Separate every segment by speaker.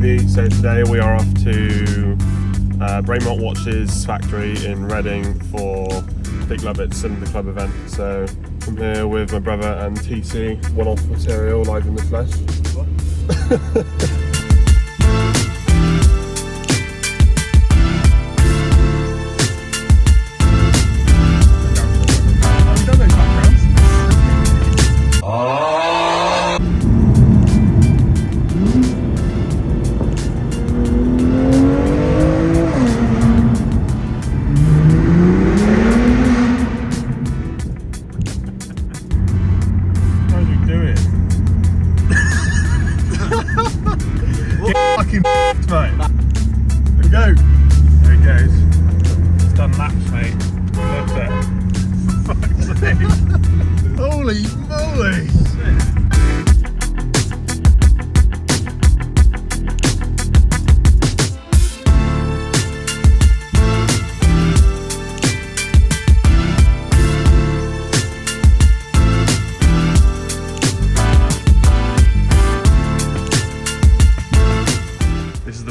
Speaker 1: TV. So today we are off to Bremont Watches factory in Reading for Dick Lovetts Cylinder Club event. So I'm here with my brother and TC, one-off material live in the flesh.
Speaker 2: Fucking mate. There we go. There he goes. He's done laps, mate. Love that. Fuck's sake. Holy moly.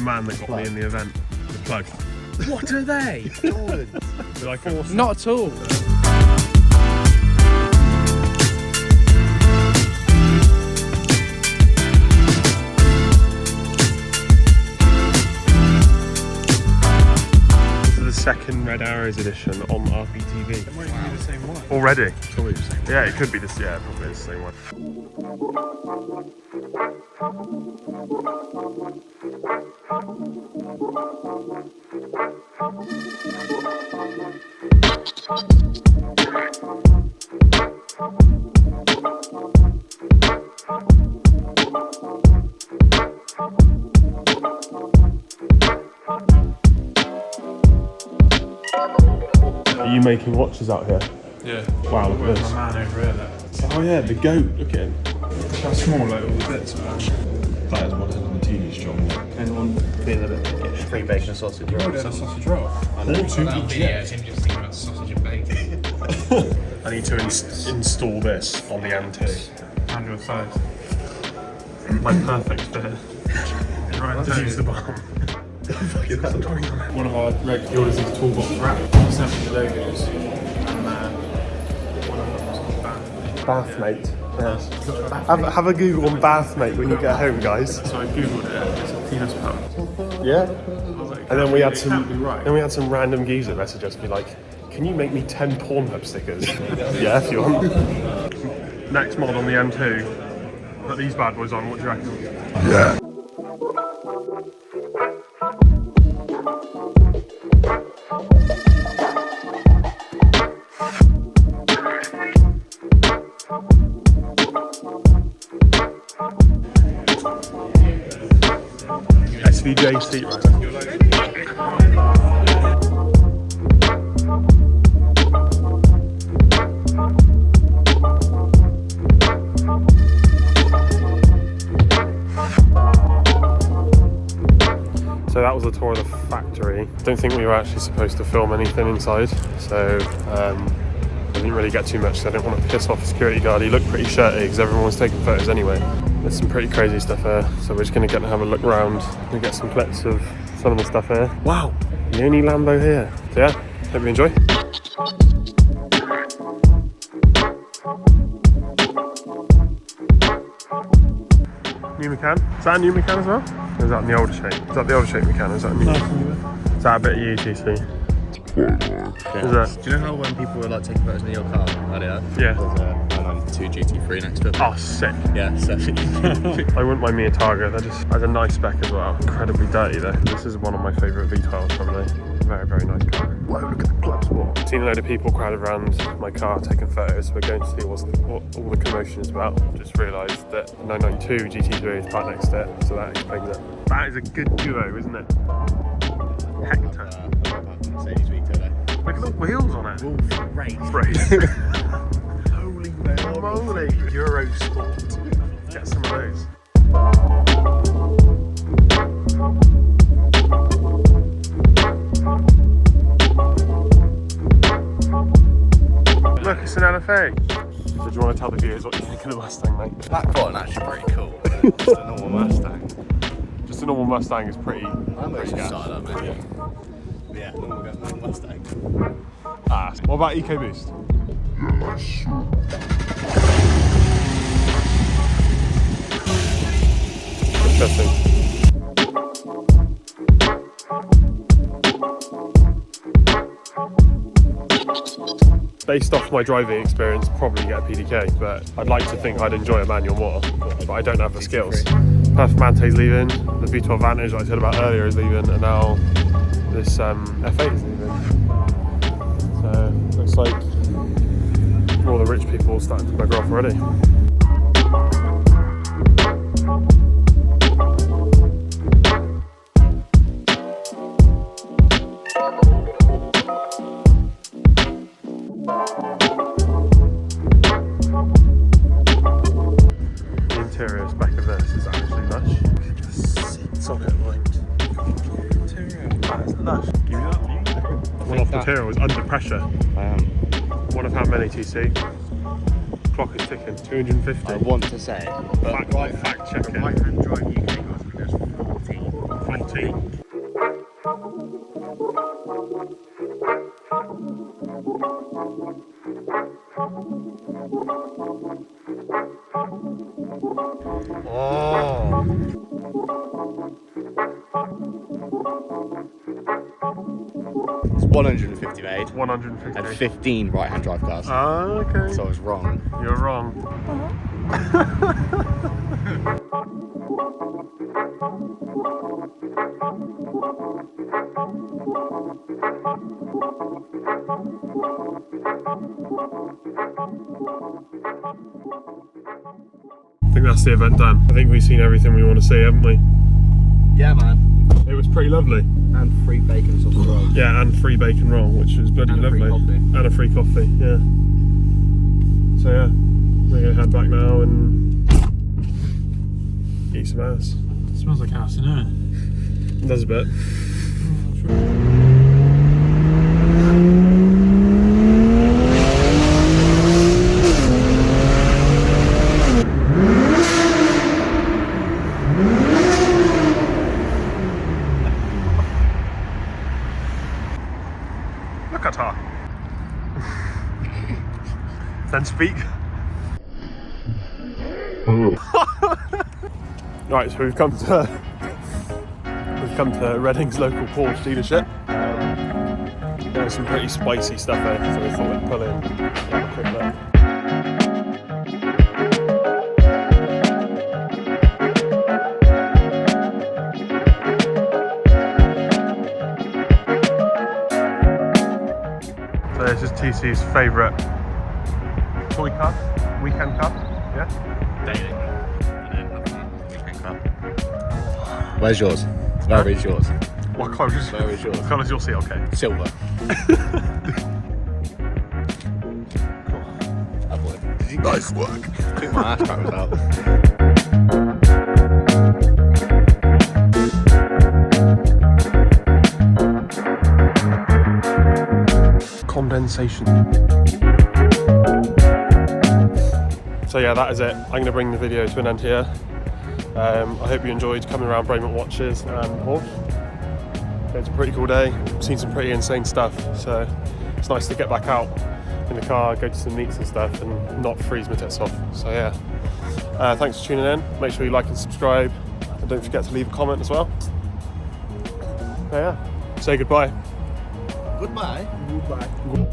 Speaker 1: Man that got me in the event, the plug.
Speaker 3: What are they?
Speaker 1: Like
Speaker 3: Not at all.
Speaker 1: This is the second Red Arrows edition on RPTV.
Speaker 2: It might be the same one.
Speaker 1: Already?
Speaker 2: Probably the same one.
Speaker 1: Yeah, it could be this. Yeah, probably the same one. Are you making watches out here?
Speaker 2: Yeah.
Speaker 1: Wow, look at this.
Speaker 2: My man over here, that.
Speaker 1: Oh yeah, the goat. Look at him.
Speaker 2: How small, like all the bits are.
Speaker 4: That is one hell of a TV strong.
Speaker 3: Anyone feeling a bit free bacon and sausage roll?
Speaker 2: Oh, sausage roll.
Speaker 3: I know.
Speaker 5: Yeah, it's him just thinking about sausage and bacon.
Speaker 1: I need to install this on the M2.
Speaker 2: And your thighs.
Speaker 1: My perfect fit.
Speaker 2: Right,
Speaker 1: Let's use the bomb.
Speaker 2: one of our regulars is toolbox wrap. Sent me the logos. And one of them was called Bath.
Speaker 1: Bathmate. Yes. Have a Google on Bathmate when you get home, guys.
Speaker 2: So I googled it. It's a penis pump.
Speaker 1: Yeah.
Speaker 2: I was like,
Speaker 1: And then we had
Speaker 2: can't be right.
Speaker 1: then we had some random geezer message us, be like, "Can you make me 10 Pornhub stickers?" Yeah, if you want. Next mod on the M2. Put these bad boys on. What do you reckon?
Speaker 4: Yeah.
Speaker 1: SVJ seat right. So that was the tour of the factory. Don't think we were actually supposed to film anything inside, so I didn't really get too much. So I didn't want to piss off the security guard. He looked pretty shirty because everyone was taking photos anyway. There's some pretty crazy stuff here, so we're just going to get and have a look around and get some clips of some of the stuff here. Wow, the only Lambo here. So yeah, hope you enjoy. New Macan? Is that a new Macan as well? Or is that in the older shape? Is that the older shape Macan? Is that a new? Is that a bit of UTC? Is that?
Speaker 3: Do you know how when people were like taking photos in your car earlier?
Speaker 1: Yeah.
Speaker 3: There's a 992 GT3 next to it.
Speaker 1: Oh, sick.
Speaker 3: Yeah, so
Speaker 1: I wouldn't mind me a Targa. They're just has a nice spec as well. Incredibly dirty though. This is one of my favourite V12s probably. Very, very nice car. Whoa, look at the club sport. Seen a load of people crowded around my car taking photos. We're going to see what all the commotion is about. Just realised that the 992 GT3 is right next to it, so that explains it. That is a good duo, isn't it? Hector.
Speaker 3: Mercedes Vito there.
Speaker 1: Look at the wheels on it.
Speaker 3: Race.
Speaker 1: Holy moly. Euro Sport. Get some of those. Look, it's an LFA. So do you want to tell the viewers what you think of the Mustang, mate?
Speaker 3: That button actually pretty cool. Just a normal Mustang. Just
Speaker 1: a normal Mustang is pretty.
Speaker 3: I'm
Speaker 1: pretty gas.
Speaker 3: excited that, mate. Yeah, normal Mustang.
Speaker 1: What about EcoBoost? Interesting. Based off my driving experience, probably get a PDK, but I'd like to think I'd enjoy a manual more, but I don't have the skills. Performante's leaving, the V12 Vantage that I said about earlier is leaving, and now this F8 is leaving. So looks like all the rich people are starting to bugger off already. The interior back of this is actually lush. It just sits on it like interior. That is lush. Give me that. One off material is under pressure.
Speaker 3: I am.
Speaker 1: One of how many TC? Clock is ticking. 250.
Speaker 3: I want to say, but
Speaker 1: Fact check it.
Speaker 3: right-hand drive UK cars, I think there's 14.
Speaker 1: 14. Oh.
Speaker 3: It's 150 made.
Speaker 1: 150.
Speaker 3: And 15 right-hand drive cars.
Speaker 1: Ah, okay.
Speaker 3: So I was wrong.
Speaker 1: You're wrong. I think that's the event done. I think we've seen everything we want to see, haven't we?
Speaker 3: Yeah, man.
Speaker 1: It was pretty lovely.
Speaker 3: And free bacon sausage roll.
Speaker 1: Yeah, and free bacon roll, which was bloody
Speaker 3: And a free
Speaker 1: lovely.
Speaker 3: coffee.
Speaker 1: And a free coffee, yeah. So yeah, we're gonna head back now and eat some ass.
Speaker 2: It smells like house, doesn't it?
Speaker 1: It does a bit. Look at her. Then speak. Right, so we've come to Reading's local Porsche dealership. There's some pretty spicy stuff here, so we thought we'd pull in and have a quick look. So this is TC's favourite toy car, weekend car, yeah?
Speaker 3: Daily. Weekend car. Where's yours? Where is yours?
Speaker 1: What colour is
Speaker 3: Where is yours?
Speaker 1: What colour is your CLK?
Speaker 3: Silver.
Speaker 1: Nice work.
Speaker 3: Took my ass crackers out.
Speaker 1: Condensation. So yeah, that is it. I'm going to bring the video to an end here. I hope you enjoyed coming around Bremont Watches and Porsche. It's a pretty cool day. Seen some pretty insane stuff, so it's nice to get back out in the car, go to some meets and stuff, and not freeze my tits off. So yeah, thanks for tuning in. Make sure you like and subscribe, and don't forget to leave a comment as well. So yeah, say goodbye.
Speaker 3: Goodbye.
Speaker 1: Goodbye.